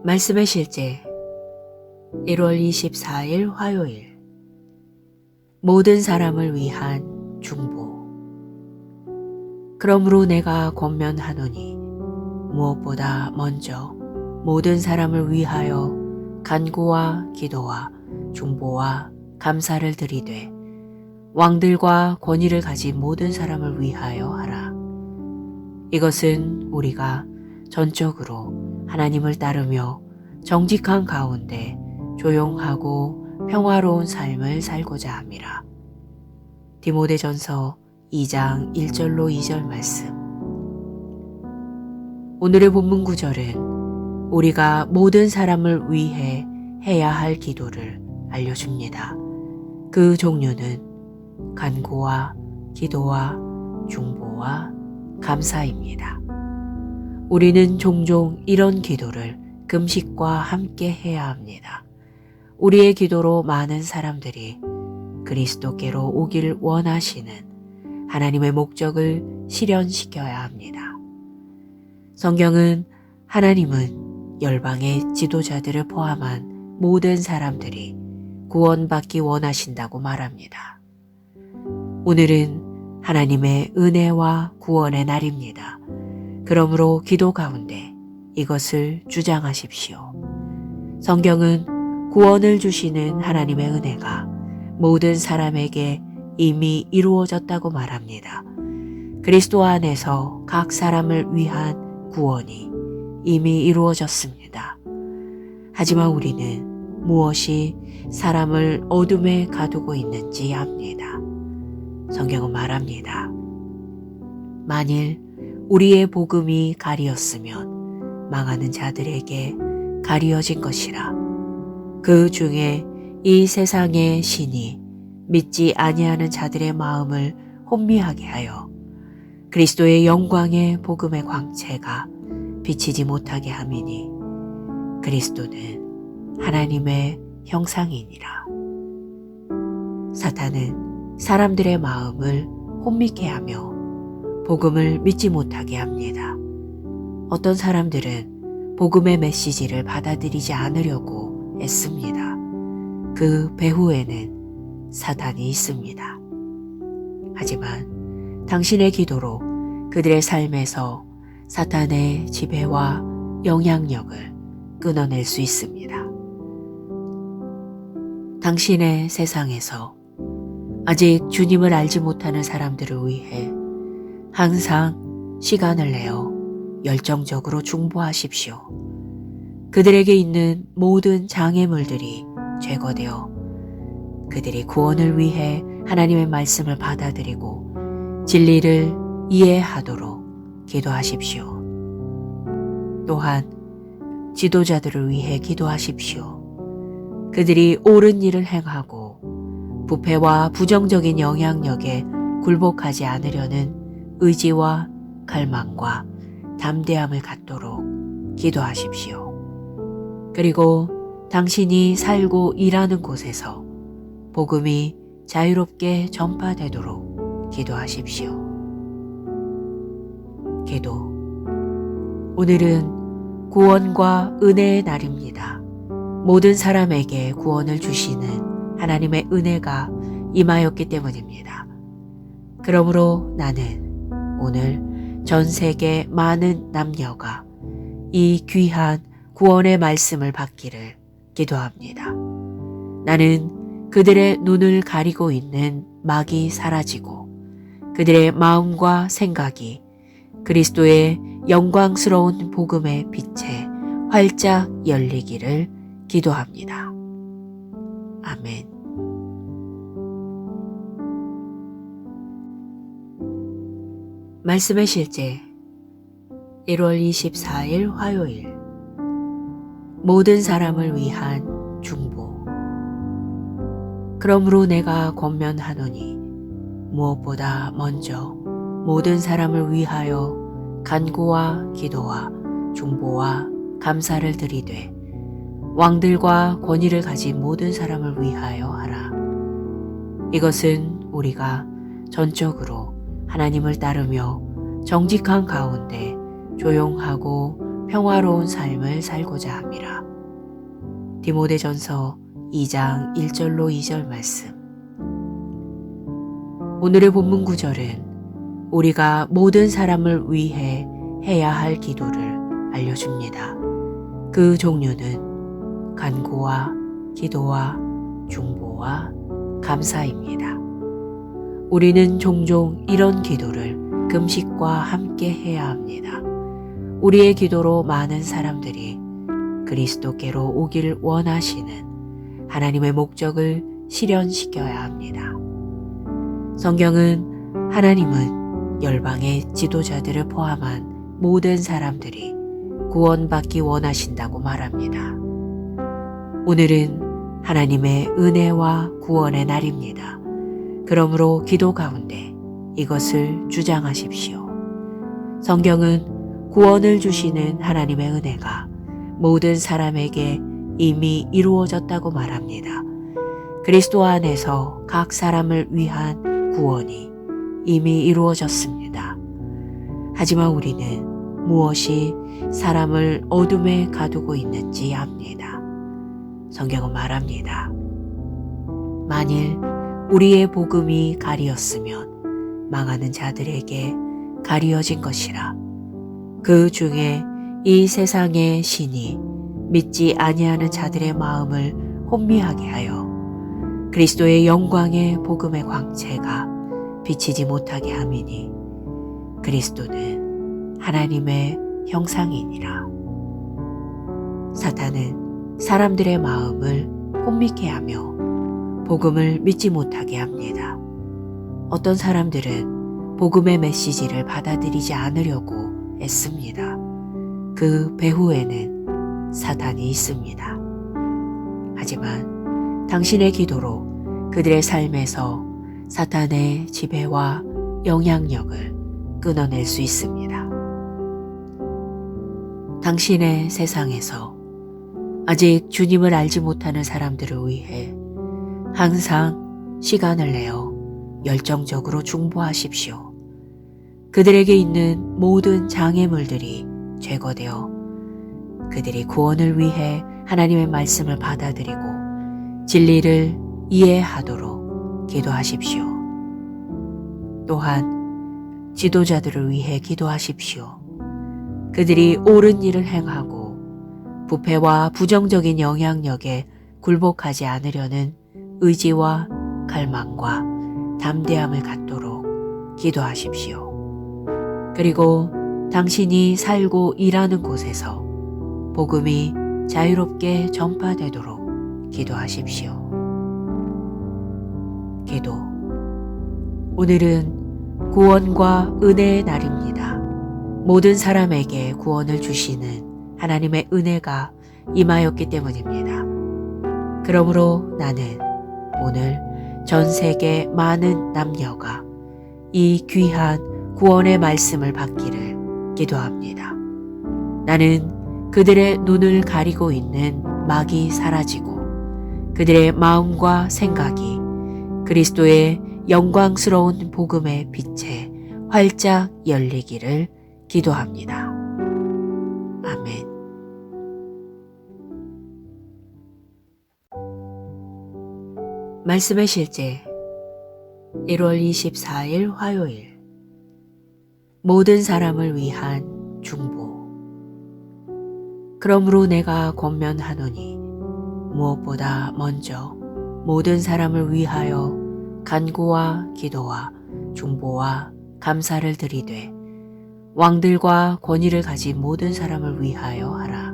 말씀의 실제 1월 24일 화요일 모든 사람을 위한 중보. 그러므로 내가 권면하노니 무엇보다 먼저 모든 사람을 위하여 간구와 기도와 중보와 감사를 드리되 왕들과 권위를 가진 모든 사람을 위하여 하라. 이것은 우리가 전적으로 하나님을 따르며 정직한 가운데 조용하고 평화로운 삶을 살고자 함이라. 디모데전서 2장 1절로 2절 말씀. 오늘의 본문 구절은 우리가 모든 사람을 위해 해야 할 기도를 알려줍니다. 그 종류는 간구와 기도와 중보와 감사입니다. 우리는 종종 이런 기도를 금식과 함께 해야 합니다. 우리의 기도로 많은 사람들이 그리스도께로 오기를 원하시는 하나님의 목적을 실현시켜야 합니다. 성경은 하나님은 열방의 지도자들을 포함한 모든 사람들이 구원받기 원하신다고 말합니다. 오늘은 하나님의 은혜와 구원의 날입니다. 그러므로 기도 가운데 이것을 주장하십시오. 성경은 구원을 주시는 하나님의 은혜가 모든 사람에게 이미 이루어졌다고 말합니다. 그리스도 안에서 각 사람을 위한 구원이 이미 이루어졌습니다. 하지만 우리는 무엇이 사람을 어둠에 가두고 있는지 압니다. 성경은 말합니다. 만일 우리의 복음이 가리었으면 망하는 자들에게 가리어진 것이라. 그 중에 이 세상의 신이 믿지 아니하는 자들의 마음을 혼미하게 하여 그리스도의 영광의 복음의 광채가 비치지 못하게 함이니 그리스도는 하나님의 형상이니라. 사탄은 사람들의 마음을 혼미케 하며 복음을 믿지 못하게 합니다. 어떤 사람들은 복음의 메시지를 받아들이지 않으려고 애씁니다. 그 배후에는 사탄이 있습니다. 하지만 당신의 기도로 그들의 삶에서 사탄의 지배와 영향력을 끊어낼 수 있습니다. 당신의 세상에서 아직 주님을 알지 못하는 사람들을 위해 항상 시간을 내어 열정적으로 중보하십시오. 그들에게 있는 모든 장애물들이 제거되어 그들이 구원을 위해 하나님의 말씀을 받아들이고 진리를 이해하도록 기도하십시오. 또한 지도자들을 위해 기도하십시오. 그들이 옳은 일을 행하고 부패와 부정적인 영향력에 굴복하지 않으려는 의지와 갈망과 담대함을 갖도록 기도하십시오. 그리고 당신이 살고 일하는 곳에서 복음이 자유롭게 전파되도록 기도하십시오. 기도. 오늘은 구원과 은혜의 날입니다. 모든 사람에게 구원을 주시는 하나님의 은혜가 임하였기 때문입니다. 그러므로 나는 오늘 전 세계 많은 남녀가 이 귀한 구원의 말씀을 받기를 기도합니다. 나는 그들의 눈을 가리고 있는 막이 사라지고 그들의 마음과 생각이 그리스도의 영광스러운 복음의 빛에 활짝 열리기를 기도합니다. 아멘. 말씀의 실제 1월 24일 화요일 모든 사람을 위한 중보. 그러므로 내가 권면하노니 무엇보다 먼저 모든 사람을 위하여 간구와 기도와 중보와 감사를 드리되 왕들과 권위를 가진 모든 사람을 위하여 하라. 이것은 우리가 전적으로 하나님을 따르며 정직한 가운데 조용하고 평화로운 삶을 살고자 함이라. 디모데전서 2장 1절로 2절 말씀. 오늘의 본문 구절은 우리가 모든 사람을 위해 해야 할 기도를 알려줍니다. 그 종류는 간구와 기도와 중보와 감사입니다. 우리는 종종 이런 기도를 금식과 함께 해야 합니다. 우리의 기도로 많은 사람들이 그리스도께로 오길 원하시는 하나님의 목적을 실현시켜야 합니다. 성경은 하나님은 열방의 지도자들을 포함한 모든 사람들이 구원받기 원하신다고 말합니다. 오늘은 하나님의 은혜와 구원의 날입니다. 그러므로 기도 가운데 이것을 주장하십시오. 성경은 구원을 주시는 하나님의 은혜가 모든 사람에게 이미 이루어졌다고 말합니다. 그리스도 안에서 각 사람을 위한 구원이 이미 이루어졌습니다. 하지만 우리는 무엇이 사람을 어둠에 가두고 있는지 압니다. 성경은 말합니다. 만일 우리의 복음이 가리었으면 망하는 자들에게 가리어진 것이라. 그 중에 이 세상의 신이 믿지 아니하는 자들의 마음을 혼미하게 하여 그리스도의 영광의 복음의 광채가 비치지 못하게 함이니 그리스도는 하나님의 형상이니라. 사탄은 사람들의 마음을 혼미케 하며 복음을 믿지 못하게 합니다. 어떤 사람들은 복음의 메시지를 받아들이지 않으려고 애씁니다. 그 배후에는 사탄이 있습니다. 하지만 당신의 기도로 그들의 삶에서 사탄의 지배와 영향력을 끊어낼 수 있습니다. 당신의 세상에서 아직 주님을 알지 못하는 사람들을 위해 항상 시간을 내어 열정적으로 중보하십시오. 그들에게 있는 모든 장애물들이 제거되어 그들이 구원을 위해 하나님의 말씀을 받아들이고 진리를 이해하도록 기도하십시오. 또한 지도자들을 위해 기도하십시오. 그들이 옳은 일을 행하고 부패와 부정적인 영향력에 굴복하지 않으려는 의지와 갈망과 담대함을 갖도록 기도하십시오. 그리고 당신이 살고 일하는 곳에서 복음이 자유롭게 전파되도록 기도하십시오. 기도. 오늘은 구원과 은혜의 날입니다. 모든 사람에게 구원을 주시는 하나님의 은혜가 임하였기 때문입니다. 그러므로 나는 오늘 전 세계 많은 남녀가 이 귀한 구원의 말씀을 받기를 기도합니다. 나는 그들의 눈을 가리고 있는 막이 사라지고 그들의 마음과 생각이 그리스도의 영광스러운 복음의 빛에 활짝 열리기를 기도합니다. 아멘. 말씀의 실제 1월 24일 화요일. 모든 사람을 위한 중보. 그러므로 내가 권면하노니 무엇보다 먼저 모든 사람을 위하여 간구와 기도와 중보와 감사를 드리되 왕들과 권위를 가진 모든 사람을 위하여 하라.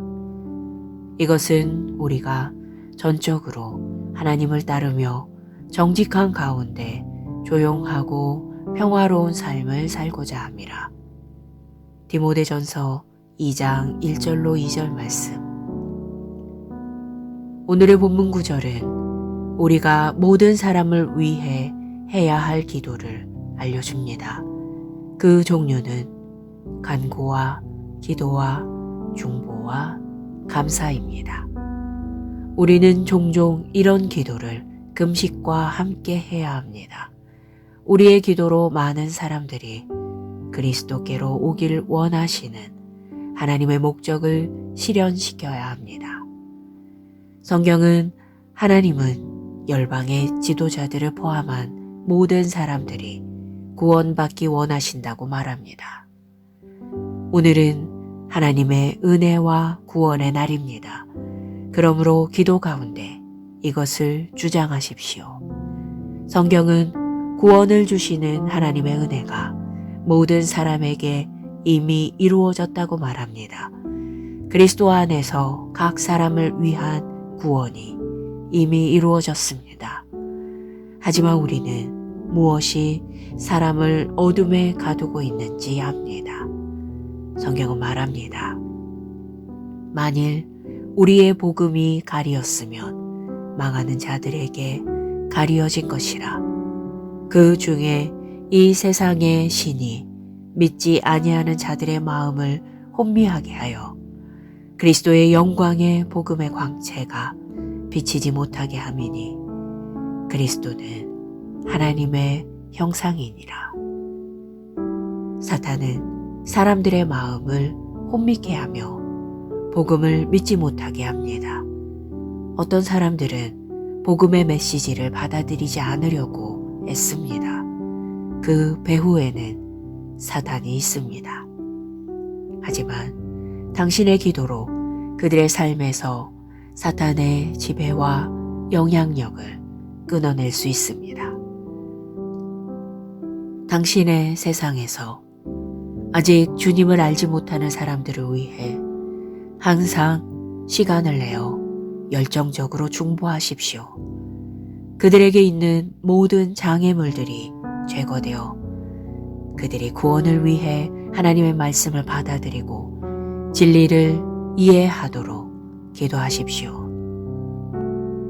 이것은 우리가 전적으로 하나님을 따르며 정직한 가운데 조용하고 평화로운 삶을 살고자 함이라. 디모데전서 2장 1절로 2절 말씀. 오늘의 본문 구절은 우리가 모든 사람을 위해 해야 할 기도를 알려줍니다. 그 종류는 간구와 기도와 중보와 감사입니다. 우리는 종종 이런 기도를 금식과 함께 해야 합니다. 우리의 기도로 많은 사람들이 그리스도께로 오길 원하시는 하나님의 목적을 실현시켜야 합니다. 성경은 하나님은 열방의 지도자들을 포함한 모든 사람들이 구원받기 원하신다고 말합니다. 오늘은 하나님의 은혜와 구원의 날입니다. 그러므로 기도 가운데 이것을 주장하십시오. 성경은 구원을 주시는 하나님의 은혜가 모든 사람에게 이미 이루어졌다고 말합니다. 그리스도 안에서 각 사람을 위한 구원이 이미 이루어졌습니다. 하지만 우리는 무엇이 사람을 어둠에 가두고 있는지 압니다. 성경은 말합니다. 만일 우리의 복음이 가리었으면 망하는 자들에게 가리어진 것이라. 그 중에 이 세상의 신이 믿지 아니하는 자들의 마음을 혼미하게 하여 그리스도의 영광의 복음의 광채가 비치지 못하게 함이니 그리스도는 하나님의 형상이니라. 사탄은 사람들의 마음을 혼미케 하며 복음을 믿지 못하게 합니다. 어떤 사람들은 복음의 메시지를 받아들이지 않으려고 애씁니다. 그 배후에는 사탄이 있습니다. 하지만 당신의 기도로 그들의 삶에서 사탄의 지배와 영향력을 끊어낼 수 있습니다. 당신의 세상에서 아직 주님을 알지 못하는 사람들을 위해 항상 시간을 내어 열정적으로 중보하십시오. 그들에게 있는 모든 장애물들이 제거되어 그들이 구원을 위해 하나님의 말씀을 받아들이고 진리를 이해하도록 기도하십시오.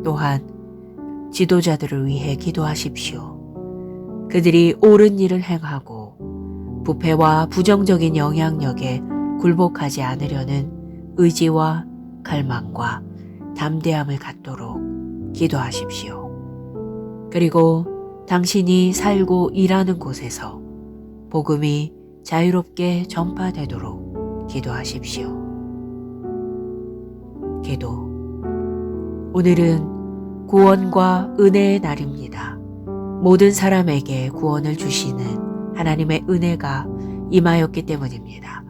또한 지도자들을 위해 기도하십시오. 그들이 옳은 일을 행하고 부패와 부정적인 영향력에 굴복하지 않으려는 의지와 갈망과 담대함을 갖도록 기도하십시오. 그리고 당신이 살고 일하는 곳에서 복음이 자유롭게 전파되도록 기도하십시오. 기도. 오늘은 구원과 은혜의 날입니다. 모든 사람에게 구원을 주시는 하나님의 은혜가 임하였기 때문입니다.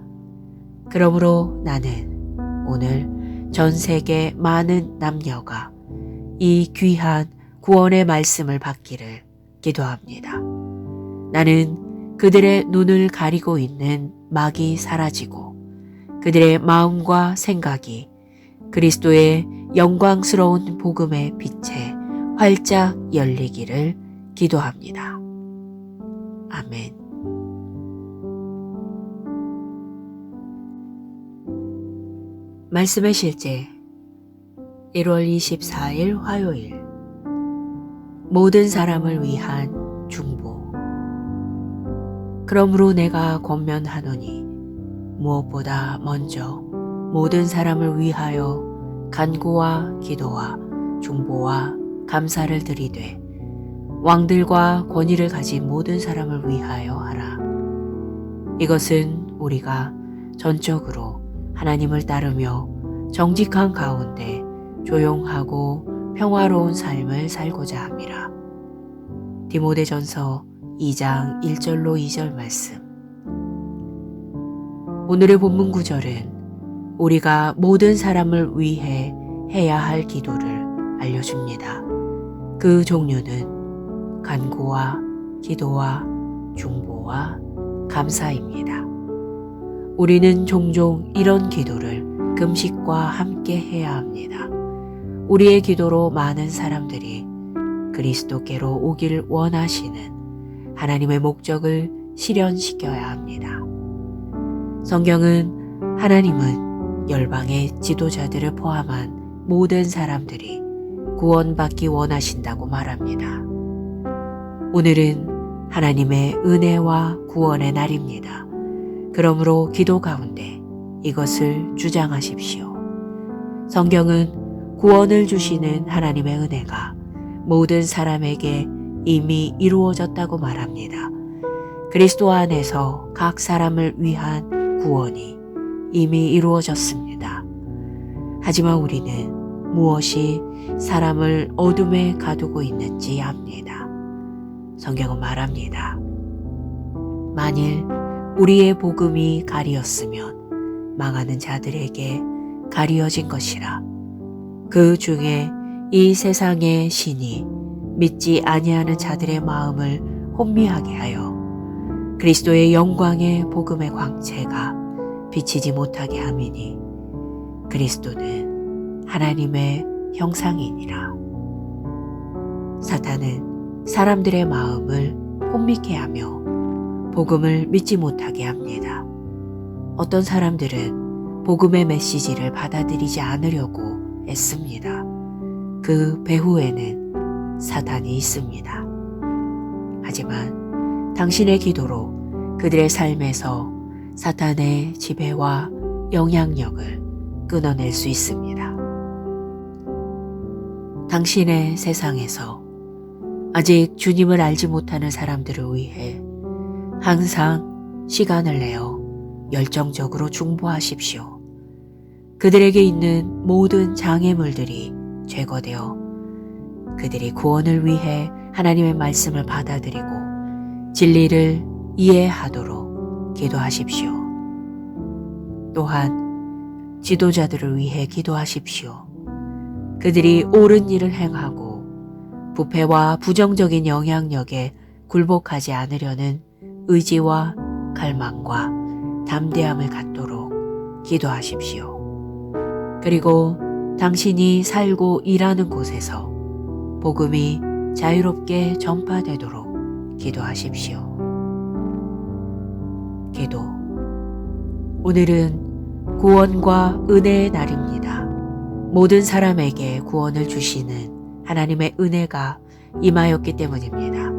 그러므로 나는 오늘 전 세계 많은 남녀가 이 귀한 구원의 말씀을 받기를 기도합니다. 나는 그들의 눈을 가리고 있는 막이 사라지고 그들의 마음과 생각이 그리스도의 영광스러운 복음의 빛에 활짝 열리기를 기도합니다. 아멘. 말씀의 실제 1월 24일 화요일 모든 사람을 위한 중보. 그러므로 내가 권면하노니 무엇보다 먼저 모든 사람을 위하여 간구와 기도와 중보와 감사를 드리되 왕들과 권위를 가진 모든 사람을 위하여 하라. 이것은 우리가 전적으로 하나님을 따르며 정직한 가운데 조용하고 평화로운 삶을 살고자 함이라. 디모데전서 2장 1절로 2절 말씀. 오늘의 본문 구절은 우리가 모든 사람을 위해 해야 할 기도를 알려줍니다. 그 종류는 간구와 기도와 중보와 감사입니다. 우리는 종종 이런 기도를 금식과 함께 해야 합니다. 우리의 기도로 많은 사람들이 그리스도께로 오길 원하시는 하나님의 목적을 실현시켜야 합니다. 성경은 하나님은 열방의 지도자들을 포함한 모든 사람들이 구원받기 원하신다고 말합니다. 오늘은 하나님의 은혜와 구원의 날입니다. 그러므로 기도 가운데 이것을 주장하십시오. 성경은 구원을 주시는 하나님의 은혜가 모든 사람에게 이미 이루어졌다고 말합니다. 그리스도 안에서 각 사람을 위한 구원이 이미 이루어졌습니다. 하지만 우리는 무엇이 사람을 어둠에 가두고 있는지 압니다. 성경은 말합니다. 만일 우리의 복음이 가리었으면 망하는 자들에게 가리어진 것이라. 그 중에 이 세상의 신이 믿지 아니하는 자들의 마음을 혼미하게 하여 그리스도의 영광의 복음의 광채가 비치지 못하게 함이니 그리스도는 하나님의 형상이니라. 사탄은 사람들의 마음을 혼미케 하며 복음을 믿지 못하게 합니다. 어떤 사람들은 복음의 메시지를 받아들이지 않으려고 애씁니다. 그 배후에는 사탄이 있습니다. 하지만 당신의 기도로 그들의 삶에서 사탄의 지배와 영향력을 끊어낼 수 있습니다. 당신의 세상에서 아직 주님을 알지 못하는 사람들을 위해 항상 시간을 내어 열정적으로 중보하십시오. 그들에게 있는 모든 장애물들이 제거되어 그들이 구원을 위해 하나님의 말씀을 받아들이고 진리를 이해하도록 기도하십시오. 또한 지도자들을 위해 기도하십시오. 그들이 옳은 일을 행하고 부패와 부정적인 영향력에 굴복하지 않으려는 의지와 갈망과 담대함을 갖도록 기도하십시오. 그리고 당신이 살고 일하는 곳에서 복음이 자유롭게 전파되도록 기도하십시오. 기도. 오늘은 구원과 은혜의 날입니다. 모든 사람에게 구원을 주시는 하나님의 은혜가 임하였기 때문입니다.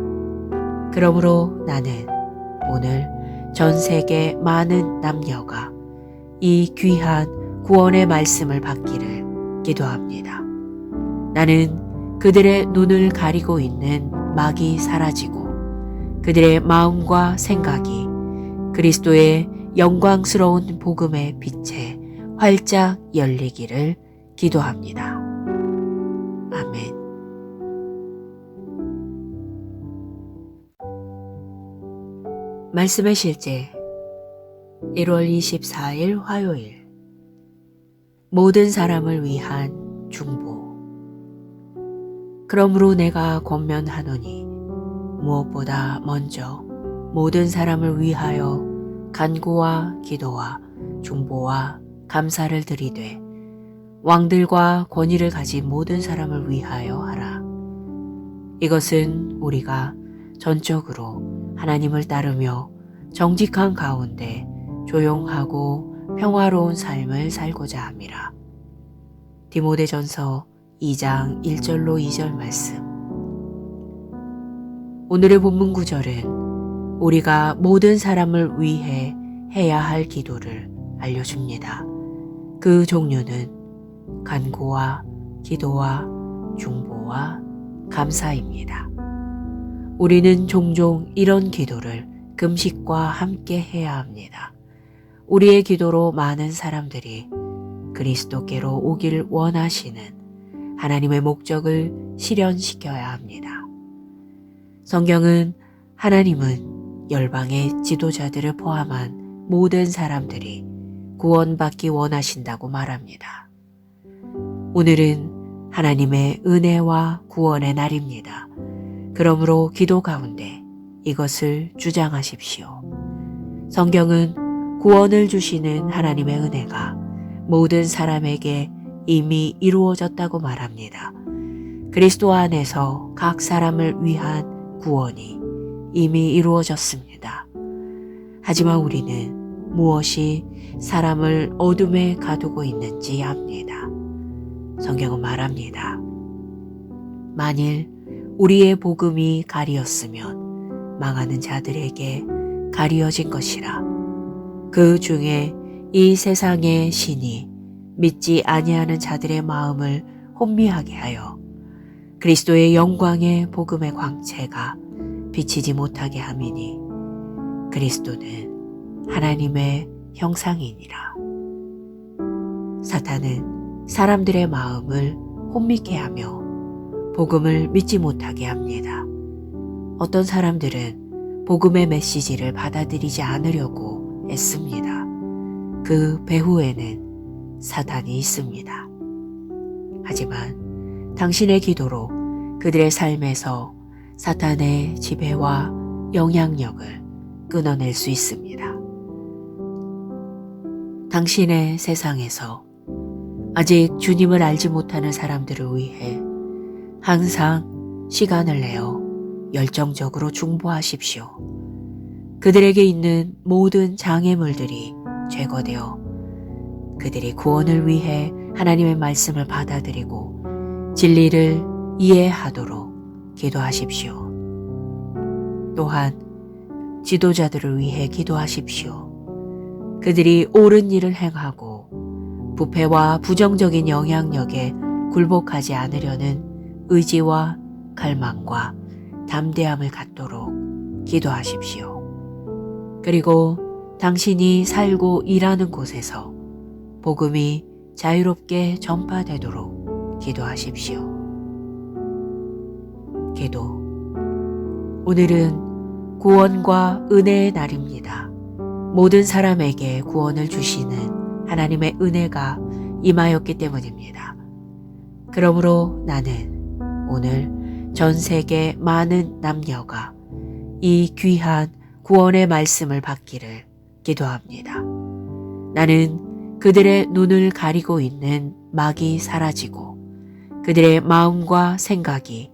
그러므로 나는 오늘 전 세계 많은 남녀가 이 귀한 구원의 말씀을 받기를 기도합니다. 나는 그들의 눈을 가리고 있는 막이 사라지고 그들의 마음과 생각이 그리스도의 영광스러운 복음의 빛에 활짝 열리기를 기도합니다. 아멘. 말씀의 실제 1월 24일 화요일. 모든 사람을 위한 중보. 그러므로 내가 권면하노니 무엇보다 먼저 모든 사람을 위하여 간구와 기도와 중보와 감사를 드리되 왕들과 권위를 가진 모든 사람을 위하여 하라. 이것은 우리가 전적으로 하나님을 따르며 정직한 가운데 조용하고 평화로운 삶을 살고자 함이라. 디모데전서 2장 1절로 2절 말씀. 오늘의 본문 구절은 우리가 모든 사람을 위해 해야 할 기도를 알려줍니다. 그 종류는 간구와 기도와 중보와 감사입니다. 우리는 종종 이런 기도를 금식과 함께 해야 합니다. 우리의 기도로 많은 사람들이 그리스도께로 오길 원하시는 하나님의 목적을 실현시켜야 합니다. 성경은 하나님은 열방의 지도자들을 포함한 모든 사람들이 구원받기 원하신다고 말합니다. 오늘은 하나님의 은혜와 구원의 날입니다. 그러므로 기도 가운데 이것을 주장하십시오. 성경은 구원을 주시는 하나님의 은혜가 모든 사람에게 이미 이루어졌다고 말합니다. 그리스도 안에서 각 사람을 위한 구원이 이미 이루어졌습니다. 하지만 우리는 무엇이 사람을 어둠에 가두고 있는지 압니다. 성경은 말합니다. 만일 우리의 복음이 가리었으면 망하는 자들에게 가리어진 것이라. 그 중에 이 세상의 신이 믿지 아니하는 자들의 마음을 혼미하게 하여 그리스도의 영광의 복음의 광채가 비치지 못하게 함이니 그리스도는 하나님의 형상이니라. 사탄은 사람들의 마음을 혼미케 하며 복음을 믿지 못하게 합니다. 어떤 사람들은 복음의 메시지를 받아들이지 않으려고 애씁니다. 그 배후에는 사탄이 있습니다. 하지만 당신의 기도로 그들의 삶에서 사탄의 지배와 영향력을 끊어낼 수 있습니다. 당신의 세상에서 아직 주님을 알지 못하는 사람들을 위해 항상 시간을 내어 열정적으로 중보하십시오. 그들에게 있는 모든 장애물들이 제거되어 그들이 구원을 위해 하나님의 말씀을 받아들이고 진리를 이해하도록 기도하십시오. 또한 지도자들을 위해 기도하십시오. 그들이 옳은 일을 행하고 부패와 부정적인 영향력에 굴복하지 않으려는 의지와 갈망과 담대함을 갖도록 기도하십시오. 그리고 당신이 살고 일하는 곳에서 복음이 자유롭게 전파되도록 기도하십시오. 기도. 오늘은 구원과 은혜의 날입니다. 모든 사람에게 구원을 주시는 하나님의 은혜가 임하였기 때문입니다. 그러므로 나는 오늘 전 세계 많은 남녀가 이 귀한 구원의 말씀을 받기를 기도합니다. 나는 그들의 눈을 가리고 있는 막이 사라지고 그들의 마음과 생각이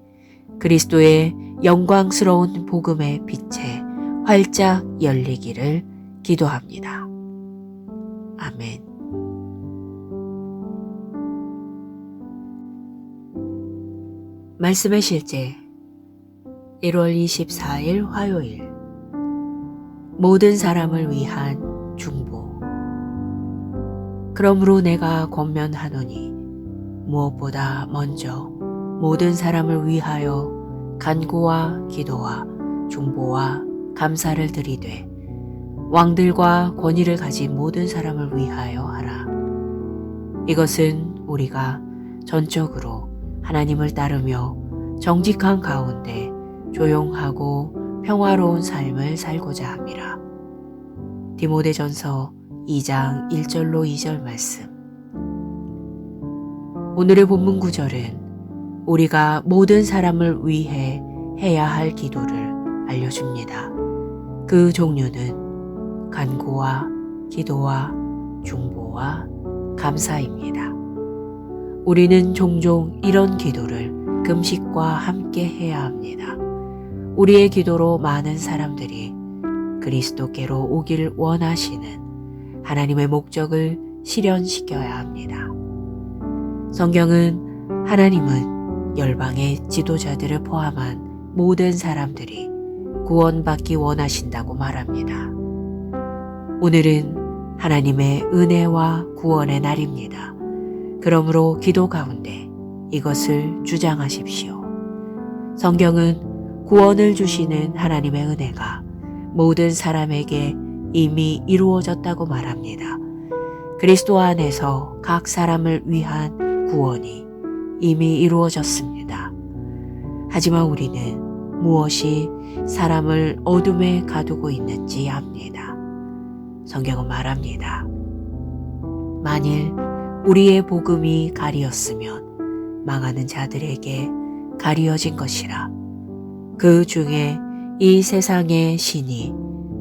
그리스도의 영광스러운 복음의 빛에 활짝 열리기를 기도합니다. 아멘. 말씀의 실제 1월 24일 화요일 모든 사람을 위한 중보. 그러므로 내가 권면하노니 무엇보다 먼저 모든 사람을 위하여 간구와 기도와 중보와 감사를 드리되 왕들과 권위를 가진 모든 사람을 위하여 하라. 이것은 우리가 전적으로 하나님을 따르며 정직한 가운데 조용하고 평화로운 삶을 살고자 함이라. 디모데전서 2장 1절로 2절 말씀. 오늘의 본문 구절은 우리가 모든 사람을 위해 해야 할 기도를 알려줍니다. 그 종류는 간구와 기도와 중보와 감사입니다. 우리는 종종 이런 기도를 금식과 함께 해야 합니다. 우리의 기도로 많은 사람들이 그리스도께로 오길 원하시는 하나님의 목적을 실현시켜야 합니다. 성경은 하나님은 열방의 지도자들을 포함한 모든 사람들이 구원받기 원하신다고 말합니다. 오늘은 하나님의 은혜와 구원의 날입니다. 그러므로 기도 가운데 이것을 주장하십시오. 성경은 구원을 주시는 하나님의 은혜가 모든 사람에게 이미 이루어졌다고 말합니다. 그리스도 안에서 각 사람을 위한 구원이 이미 이루어졌습니다. 하지만 우리는 무엇이 사람을 어둠에 가두고 있는지 압니다. 성경은 말합니다. 만일 우리의 복음이 가리었으면 망하는 자들에게 가리어진 것이라. 그 중에 이 세상의 신이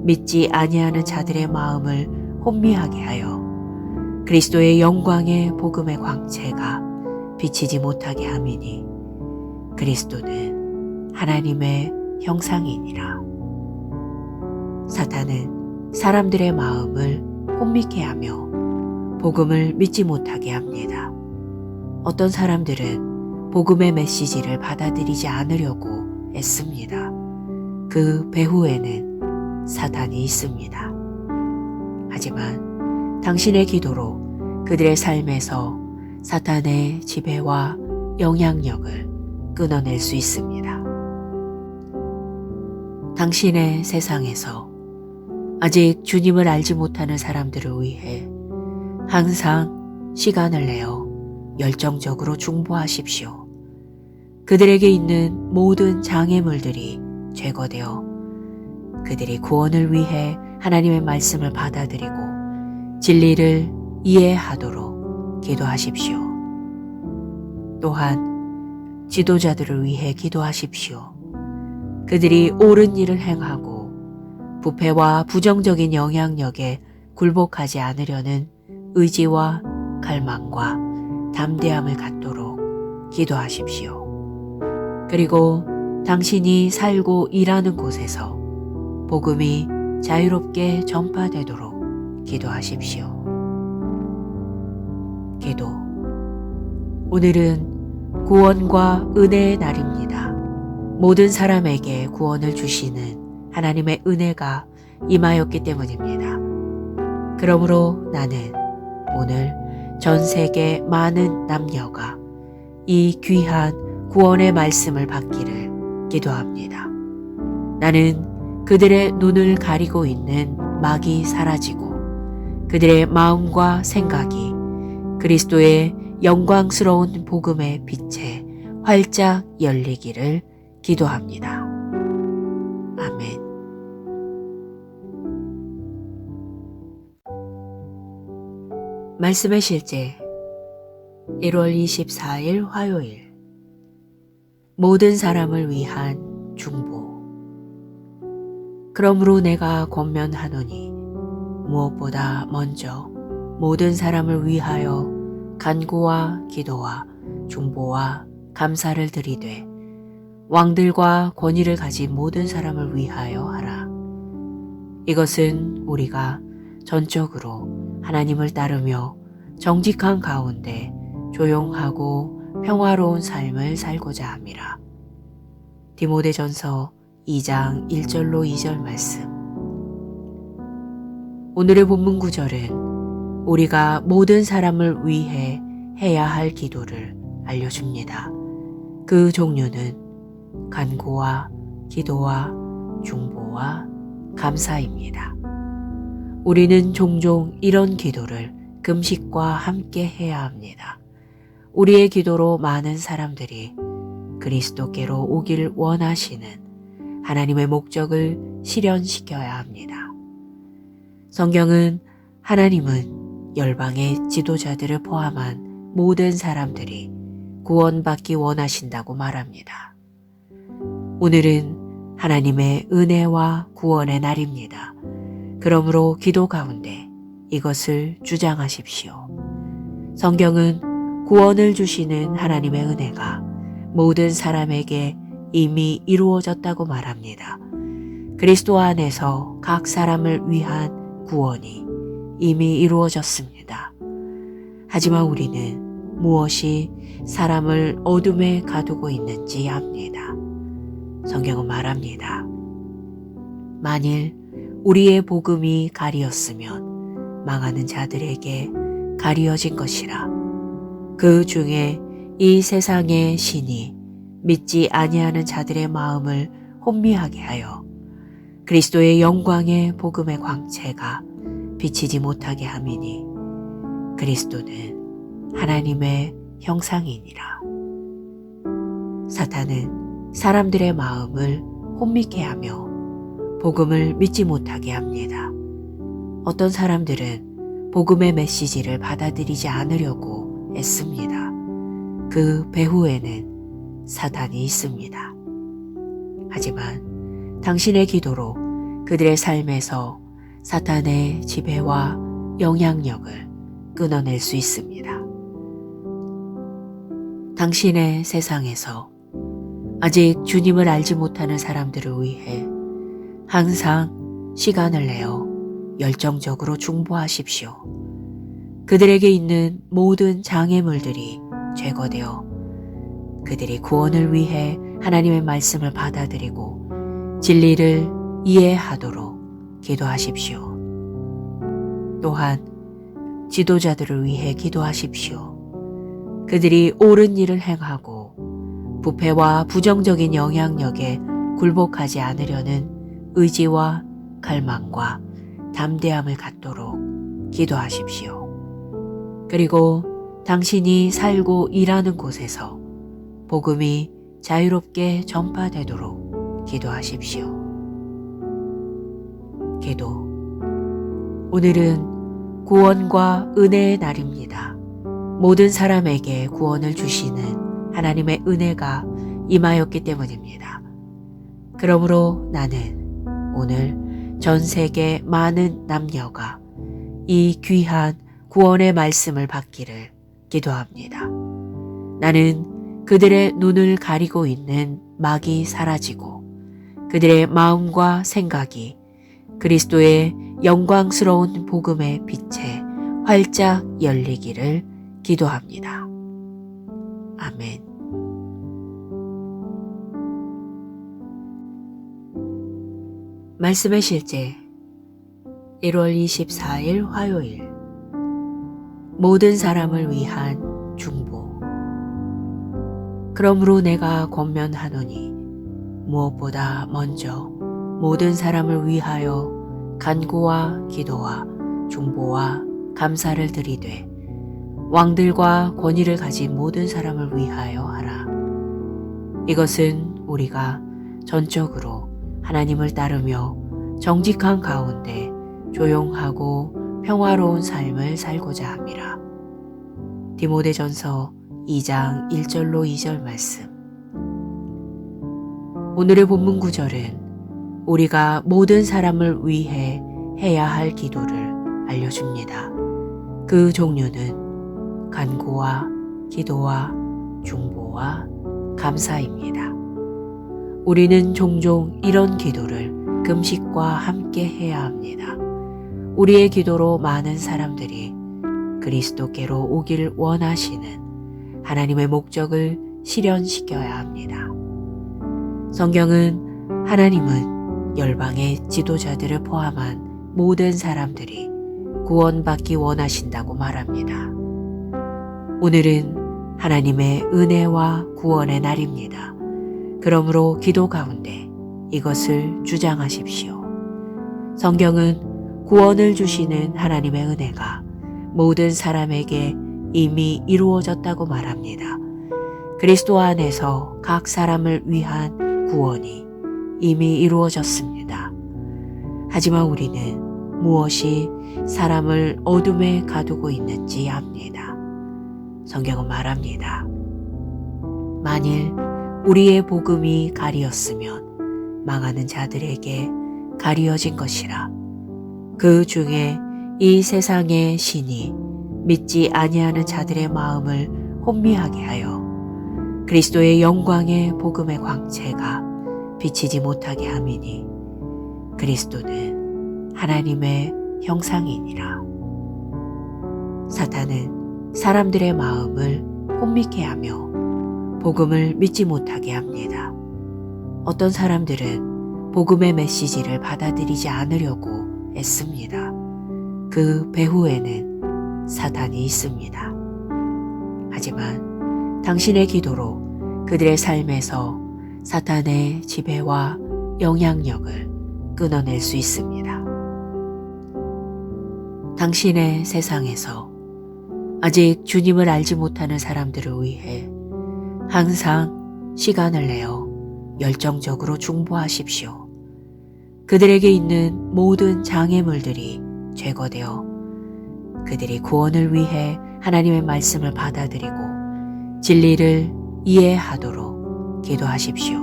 믿지 아니하는 자들의 마음을 혼미하게 하여 그리스도의 영광의 복음의 광채가 비치지 못하게 함이니 그리스도는 하나님의 형상이니라. 사탄은 사람들의 마음을 혼미케 하며 복음을 믿지 못하게 합니다. 어떤 사람들은 복음의 메시지를 받아들이지 않으려고 애씁니다. 그 배후에는 사탄이 있습니다. 하지만 당신의 기도로 그들의 삶에서 사탄의 지배와 영향력을 끊어낼 수 있습니다. 당신의 세상에서 아직 주님을 알지 못하는 사람들을 위해 항상 시간을 내어 열정적으로 중보하십시오. 그들에게 있는 모든 장애물들이 제거되어 그들이 구원을 위해 하나님의 말씀을 받아들이고 진리를 이해하도록 기도하십시오. 또한 지도자들을 위해 기도하십시오. 그들이 옳은 일을 행하고 부패와 부정적인 영향력에 굴복하지 않으려는 의지와 갈망과 담대함을 갖도록 기도하십시오. 그리고 당신이 살고 일하는 곳에서 복음이 자유롭게 전파되도록 기도하십시오. 기도. 오늘은 구원과 은혜의 날입니다. 모든 사람에게 구원을 주시는 하나님의 은혜가 임하였기 때문입니다. 그러므로 나는 오늘 전 세계 많은 남녀가 이 귀한 구원의 말씀을 받기를 기도합니다. 나는 그들의 눈을 가리고 있는 막이 사라지고 그들의 마음과 생각이 그리스도의 영광스러운 복음의 빛에 활짝 열리기를 기도합니다. 아멘. 말씀의 실제 1월 24일 화요일. 모든 사람을 위한 중보. 그러므로 내가 권면하노니 무엇보다 먼저 모든 사람을 위하여 간구와 기도와 중보와 감사를 드리되 왕들과 권위를 가진 모든 사람을 위하여 하라. 이것은 우리가 전적으로 하나님을 따르며 정직한 가운데 조용하고 평화로운 삶을 살고자 함이라. 디모데전서 2장 1절로 2절 말씀. 오늘의 본문 구절은 우리가 모든 사람을 위해 해야 할 기도를 알려줍니다. 그 종류는 간구와 기도와 중보와 감사입니다. 우리는 종종 이런 기도를 금식과 함께 해야 합니다. 우리의 기도로 많은 사람들이 그리스도께로 오길 원하시는 하나님의 목적을 실현시켜야 합니다. 성경은 하나님은 열방의 지도자들을 포함한 모든 사람들이 구원받기 원하신다고 말합니다. 오늘은 하나님의 은혜와 구원의 날입니다. 그러므로 기도 가운데 이것을 주장하십시오. 성경은 구원을 주시는 하나님의 은혜가 모든 사람에게 이미 이루어졌다고 말합니다. 그리스도 안에서 각 사람을 위한 구원이 이미 이루어졌습니다. 하지만 우리는 무엇이 사람을 어둠에 가두고 있는지 압니다. 성경은 말합니다. 만일 우리의 복음이 가리었으면 망하는 자들에게 가리어진 것이라. 그 중에 이 세상의 신이 믿지 아니하는 자들의 마음을 혼미하게 하여 그리스도의 영광의 복음의 광채가 비치지 못하게 함이니 그리스도는 하나님의 형상이니라. 사탄은 사람들의 마음을 혼미케 하며 복음을 믿지 못하게 합니다. 어떤 사람들은 복음의 메시지를 받아들이지 않으려고 애씁니다. 그 배후에는 사탄이 있습니다. 하지만 당신의 기도로 그들의 삶에서 사탄의 지배와 영향력을 끊어낼 수 있습니다. 당신의 세상에서 아직 주님을 알지 못하는 사람들을 위해 항상 시간을 내어 열정적으로 중보하십시오. 그들에게 있는 모든 장애물들이 제거되어 그들이 구원을 위해 하나님의 말씀을 받아들이고 진리를 이해하도록 기도하십시오. 또한 지도자들을 위해 기도하십시오. 그들이 옳은 일을 행하고 부패와 부정적인 영향력에 굴복하지 않으려는 의지와 갈망과 담대함을 갖도록 기도하십시오. 그리고 당신이 살고 일하는 곳에서 복음이 자유롭게 전파되도록 기도하십시오. 기도. 오늘은 구원과 은혜의 날입니다. 모든 사람에게 구원을 주시는 하나님의 은혜가 임하였기 때문입니다. 그러므로 나는 오늘 전 세계 많은 남녀가 이 귀한 구원의 말씀을 받기를 기도합니다. 나는 그들의 눈을 가리고 있는 막이 사라지고 그들의 마음과 생각이 그리스도의 영광스러운 복음의 빛에 활짝 열리기를 기도합니다. 아멘. 말씀의 실제 1월 24일 화요일. 모든 사람을 위한 중보. 그러므로 내가 권면하노니 무엇보다 먼저 모든 사람을 위하여 간구와 기도와 중보와 감사를 드리되 왕들과 권위를 가진 모든 사람을 위하여 하라. 이것은 우리가 전적으로 하나님을 따르며 정직한 가운데 조용하고 평화로운 삶을 살고자 함이라. 디모데전서 2장 1절로 2절 말씀. 오늘의 본문 구절은 우리가 모든 사람을 위해 해야 할 기도를 알려줍니다. 그 종류는 간구와 기도와 중보와 감사입니다. 우리는 종종 이런 기도를 금식과 함께 해야 합니다. 우리의 기도로 많은 사람들이 그리스도께로 오길 원하시는 하나님의 목적을 실현시켜야 합니다. 성경은 하나님은 열방의 지도자들을 포함한 모든 사람들이 구원받기 원하신다고 말합니다. 오늘은 하나님의 은혜와 구원의 날입니다. 그러므로 기도 가운데 이것을 주장하십시오. 성경은 구원을 주시는 하나님의 은혜가 모든 사람에게 이미 이루어졌다고 말합니다. 그리스도 안에서 각 사람을 위한 구원이 이미 이루어졌습니다. 하지만 우리는 무엇이 사람을 어둠에 가두고 있는지 압니다. 성경은 말합니다. 만일 우리의 복음이 가리었으면 망하는 자들에게 가리어진 것이라. 그 중에 이 세상의 신이 믿지 아니하는 자들의 마음을 혼미하게 하여 그리스도의 영광의 복음의 광채가 비치지 못하게 함이니 그리스도는 하나님의 형상이니라. 사탄은 사람들의 마음을 혼미케 하며 복음을 믿지 못하게 합니다. 어떤 사람들은 복음의 메시지를 받아들이지 않으려고 애씁니다. 그 배후에는 사탄이 있습니다. 하지만 당신의 기도로 그들의 삶에서 사탄의 지배와 영향력을 끊어낼 수 있습니다. 당신의 세상에서 아직 주님을 알지 못하는 사람들을 위해 항상 시간을 내어 열정적으로 중보하십시오. 그들에게 있는 모든 장애물들이 제거되어 그들이 구원을 위해 하나님의 말씀을 받아들이고 진리를 이해하도록 기도하십시오.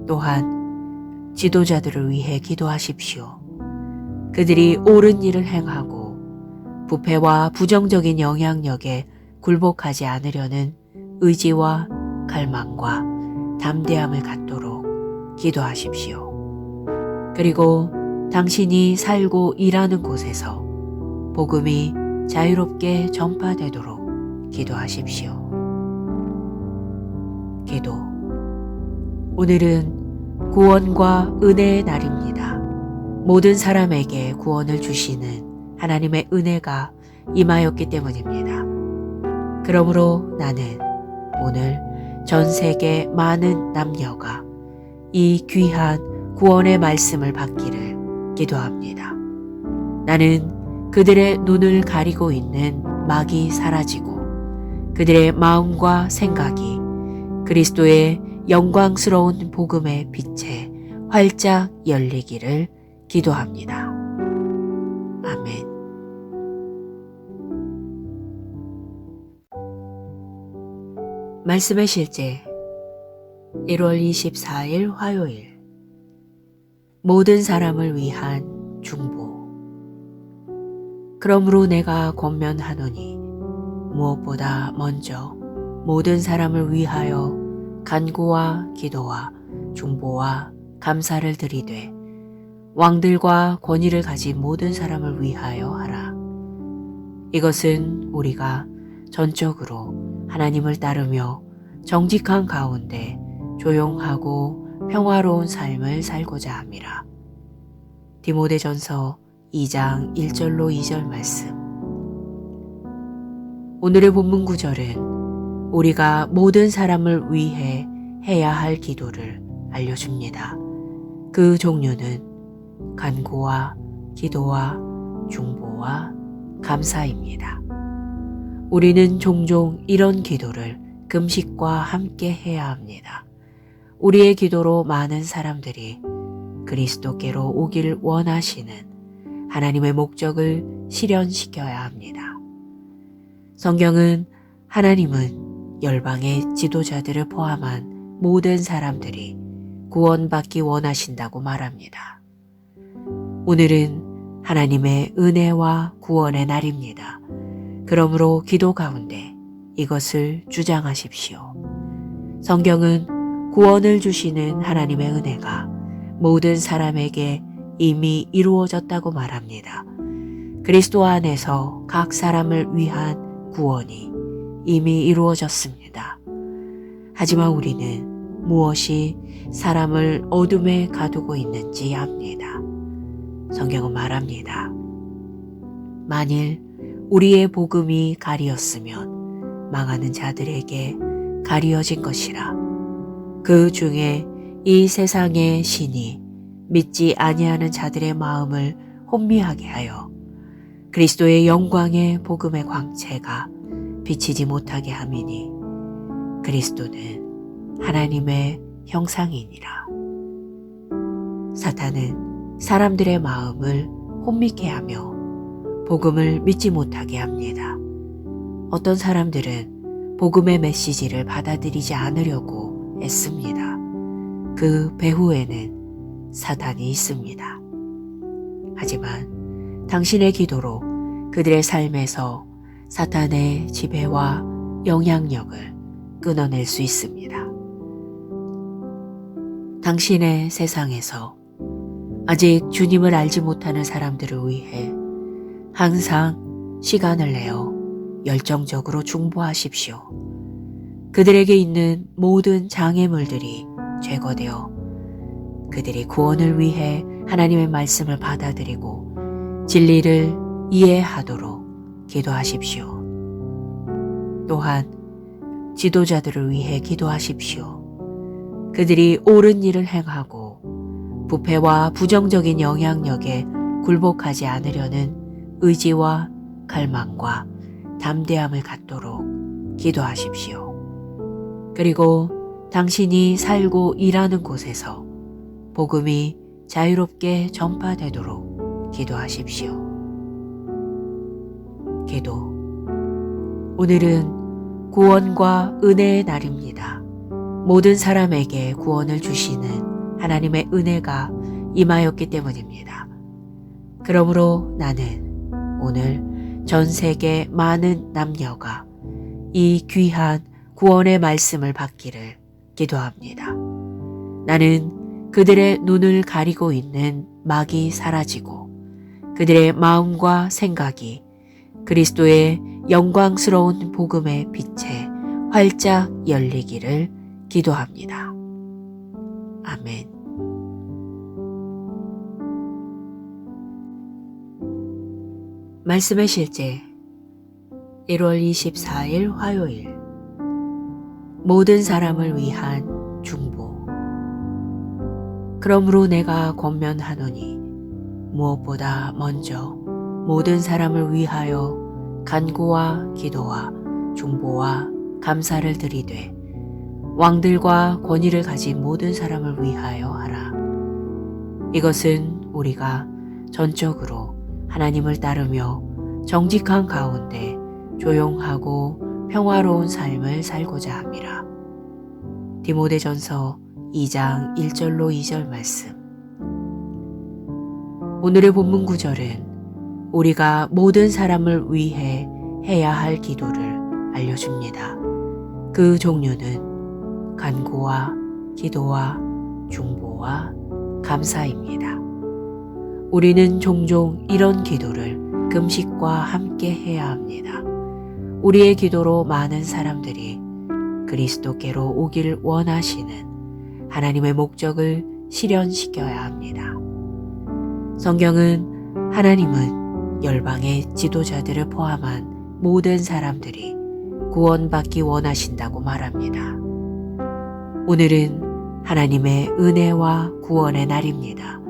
또한 지도자들을 위해 기도하십시오. 그들이 옳은 일을 행하고 부패와 부정적인 영향력에 굴복하지 않으려는 의지와 갈망과 담대함을 갖도록 기도하십시오. 그리고 당신이 살고 일하는 곳에서 복음이 자유롭게 전파되도록 기도하십시오. 기도. 오늘은 구원과 은혜의 날입니다. 모든 사람에게 구원을 주시는 하나님의 은혜가 임하였기 때문입니다. 그러므로 나는 오늘 전 세계 많은 남녀가 이 귀한 구원의 말씀을 받기를 기도합니다. 나는 그들의 눈을 가리고 있는 막이 사라지고 그들의 마음과 생각이 그리스도의 영광스러운 복음의 빛에 활짝 열리기를 기도합니다. 아멘. 말씀의 실제 1월 24일 화요일 모든 사람을 위한 중보. 그러므로 내가 권면하노니 무엇보다 먼저 모든 사람을 위하여 간구와 기도와 중보와 감사를 드리되 왕들과 권위를 가진 모든 사람을 위하여 하라. 이것은 우리가 전적으로 하나님을 따르며 정직한 가운데 조용하고 평화로운 삶을 살고자 함이라. 디모데전서 2장 1절로 2절 말씀. 오늘의 본문 구절은 우리가 모든 사람을 위해 해야 할 기도를 알려줍니다. 그 종류는 간구와 기도와 중보와 감사입니다. 우리는 종종 이런 기도를 금식과 함께 해야 합니다. 우리의 기도로 많은 사람들이 그리스도께로 오길 원하시는 하나님의 목적을 실현시켜야 합니다. 성경은 하나님은 열방의 지도자들을 포함한 모든 사람들이 구원받기 원하신다고 말합니다. 오늘은 하나님의 은혜와 구원의 날입니다. 그러므로 기도 가운데 이것을 주장하십시오. 성경은 구원을 주시는 하나님의 은혜가 모든 사람에게 이미 이루어졌다고 말합니다. 그리스도 안에서 각 사람을 위한 구원이 이미 이루어졌습니다. 하지만 우리는 무엇이 사람을 어둠에 가두고 있는지 압니다. 성경은 말합니다. 만일 우리의 복음이 가리었으면 망하는 자들에게 가리어진 것이라. 그 중에 이 세상의 신이 믿지 아니하는 자들의 마음을 혼미하게 하여 그리스도의 영광의 복음의 광채가 비치지 못하게 함이니 그리스도는 하나님의 형상이니라. 사탄은 사람들의 마음을 혼미케 하며 복음을 믿지 못하게 합니다. 어떤 사람들은 복음의 메시지를 받아들이지 않으려고 애씁니다. 그 배후에는 사탄이 있습니다. 하지만 당신의 기도로 그들의 삶에서 사탄의 지배와 영향력을 끊어낼 수 있습니다. 당신의 세상에서 아직 주님을 알지 못하는 사람들을 위해 항상 시간을 내어 열정적으로 중보하십시오. 그들에게 있는 모든 장애물들이 제거되어 그들이 구원을 위해 하나님의 말씀을 받아들이고 진리를 이해하도록 기도하십시오. 또한 지도자들을 위해 기도하십시오. 그들이 옳은 일을 행하고 부패와 부정적인 영향력에 굴복하지 않으려는 의지와 갈망과 담대함을 갖도록 기도하십시오. 그리고 당신이 살고 일하는 곳에서 복음이 자유롭게 전파되도록 기도하십시오. 기도. 오늘은 구원과 은혜의 날입니다. 모든 사람에게 구원을 주시는 하나님의 은혜가 임하였기 때문입니다. 그러므로 나는 오늘 전 세계 많은 남녀가 이 귀한 구원의 말씀을 받기를 기도합니다. 나는 그들의 눈을 가리고 있는 막이 사라지고 그들의 마음과 생각이 그리스도의 영광스러운 복음의 빛에 활짝 열리기를 기도합니다. 아멘. 말씀의 실제 1월 24일 화요일 모든 사람을 위한 중보. 그러므로 내가 권면하노니 무엇보다 먼저 모든 사람을 위하여 간구와 기도와 중보와 감사를 드리되 왕들과 권위를 가진 모든 사람을 위하여 하라. 이것은 우리가 전적으로 하나님을 따르며 정직한 가운데 조용하고 평화로운 삶을 살고자 함이라. 디모데전서 2장 1절로 2절 말씀. 오늘의 본문 구절은 우리가 모든 사람을 위해 해야 할 기도를 알려줍니다. 그 종류는 간구와 기도와 중보와 감사입니다. 우리는 종종 이런 기도를 금식과 함께 해야 합니다. 우리의 기도로 많은 사람들이 그리스도께로 오길 원하시는 하나님의 목적을 실현시켜야 합니다. 성경은 하나님은 열방의 지도자들을 포함한 모든 사람들이 구원받기 원하신다고 말합니다. 오늘은 하나님의 은혜와 구원의 날입니다.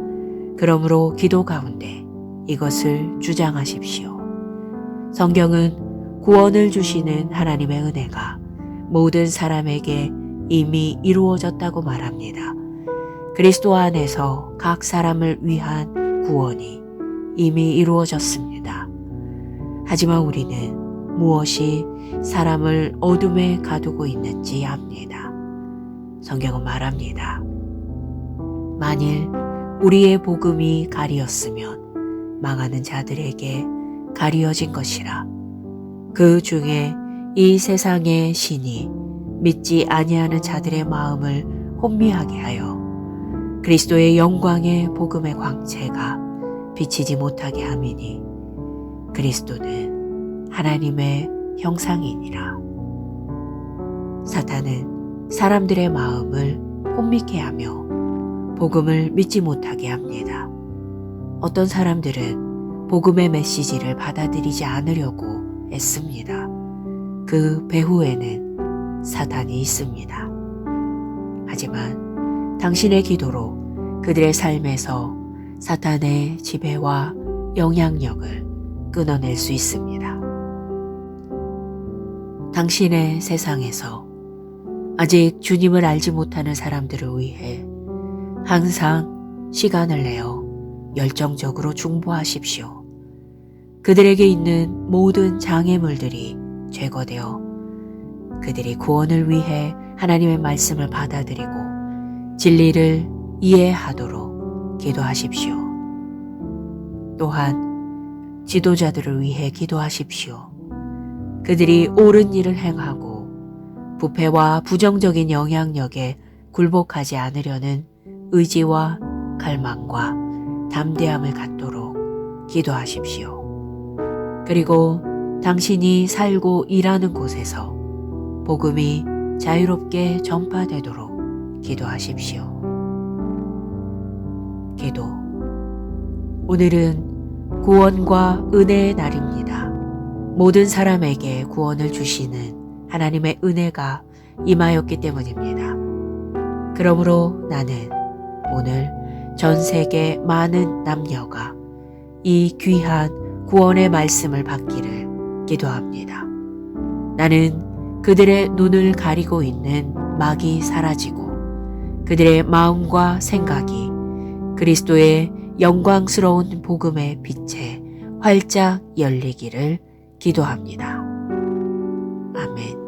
그러므로 기도 가운데 이것을 주장하십시오. 성경은 구원을 주시는 하나님의 은혜가 모든 사람에게 이미 이루어졌다고 말합니다. 그리스도 안에서 각 사람을 위한 구원이 이미 이루어졌습니다. 하지만 우리는 무엇이 사람을 어둠에 가두고 있는지 압니다. 성경은 말합니다. 만일 우리의 복음이 가리었으면 망하는 자들에게 가리어진 것이라. 그 중에 이 세상의 신이 믿지 아니하는 자들의 마음을 혼미하게 하여 그리스도의 영광의 복음의 광채가 비치지 못하게 함이니 그리스도는 하나님의 형상이니라. 사탄은 사람들의 마음을 혼미케 하며 복음을 믿지 못하게 합니다. 어떤 사람들은 복음의 메시지를 받아들이지 않으려고 애씁니다. 그 배후에는 사탄이 있습니다. 하지만 당신의 기도로 그들의 삶에서 사탄의 지배와 영향력을 끊어낼 수 있습니다. 당신의 세상에서 아직 주님을 알지 못하는 사람들을 위해 항상 시간을 내어 열정적으로 중보하십시오. 그들에게 있는 모든 장애물들이 제거되어 그들이 구원을 위해 하나님의 말씀을 받아들이고 진리를 이해하도록 기도하십시오. 또한 지도자들을 위해 기도하십시오. 그들이 옳은 일을 행하고 부패와 부정적인 영향력에 굴복하지 않으려는 의지와 갈망과 담대함을 갖도록 기도하십시오. 그리고 당신이 살고 일하는 곳에서 복음이 자유롭게 전파되도록 기도하십시오. 기도. 오늘은 구원과 은혜의 날입니다. 모든 사람에게 구원을 주시는 하나님의 은혜가 임하였기 때문입니다. 그러므로 나는 오늘 전 세계 많은 남녀가 이 귀한 구원의 말씀을 받기를 기도합니다. 나는 그들의 눈을 가리고 있는 막이 사라지고 그들의 마음과 생각이 그리스도의 영광스러운 복음의 빛에 활짝 열리기를 기도합니다. 아멘.